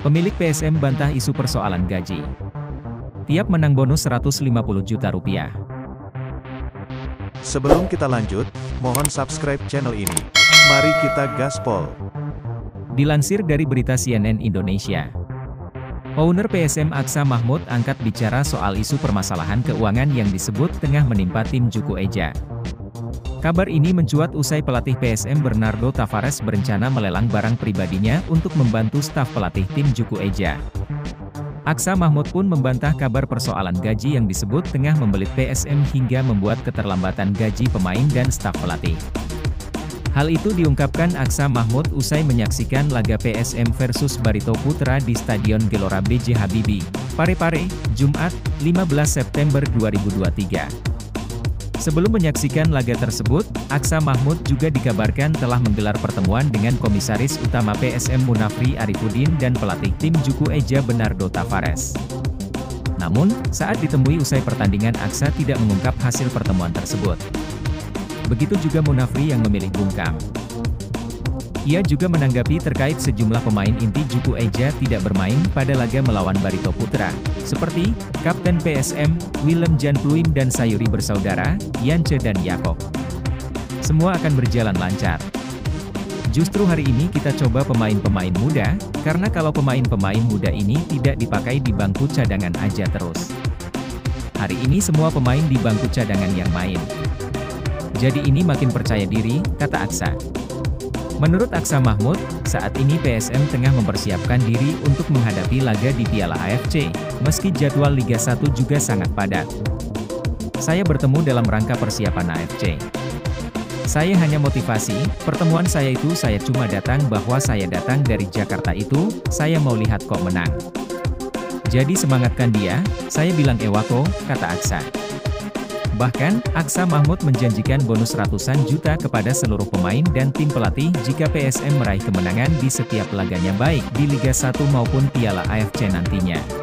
Pemilik PSM bantah isu persoalan gaji. Tiap menang bonus 150 juta rupiah. Sebelum kita lanjut, mohon subscribe channel ini. Mari kita gaspol. Dilansir dari berita CNN Indonesia, owner PSM Aksa Mahmud angkat bicara soal isu permasalahan keuangan yang disebut tengah menimpa tim Juku Eja. Kabar ini mencuat usai pelatih PSM Bernardo Tavares berencana melelang barang pribadinya untuk membantu staf pelatih tim Juku Eja. Aksa Mahmud pun membantah kabar persoalan gaji yang disebut tengah membelit PSM hingga membuat keterlambatan gaji pemain dan staf pelatih. Hal itu diungkapkan Aksa Mahmud usai menyaksikan laga PSM versus Barito Putra di Stadion Gelora B.J. Habibie, Parepare, Jumat, 15 September 2023. Sebelum menyaksikan laga tersebut, Aksa Mahmud juga dikabarkan telah menggelar pertemuan dengan Komisaris Utama PSM Munafri Arifudin dan pelatih tim Juku Eja Bernardo Tavares. Namun, saat ditemui usai pertandingan Aksa tidak mengungkap hasil pertemuan tersebut. Begitu juga Munafri yang memilih bungkam. Ia juga menanggapi terkait sejumlah pemain inti Juku Eja tidak bermain pada laga melawan Barito Putra, seperti Kapten PSM, Willem Jan Pluim dan Sayuri bersaudara, Yance dan Yakob. Semua akan berjalan lancar. Justru hari ini kita coba pemain-pemain muda, karena kalau pemain-pemain muda ini tidak dipakai di bangku cadangan aja terus. Hari ini semua pemain di bangku cadangan yang main. Jadi ini makin percaya diri, kata Aksa. Menurut Aksa Mahmud, saat ini PSM tengah mempersiapkan diri untuk menghadapi laga di Piala AFC, meski jadwal Liga 1 juga sangat padat. Saya bertemu dalam rangka persiapan AFC. Saya hanya motivasi, pertemuan saya itu saya cuma datang bahwa saya datang dari Jakarta itu, saya mau lihat kok menang. Jadi semangatkan dia, saya bilang Ewako, kata Aksa. Bahkan, Aksa Mahmud menjanjikan bonus ratusan juta kepada seluruh pemain dan tim pelatih jika PSM meraih kemenangan di setiap laganya baik di Liga 1 maupun Piala AFC nantinya.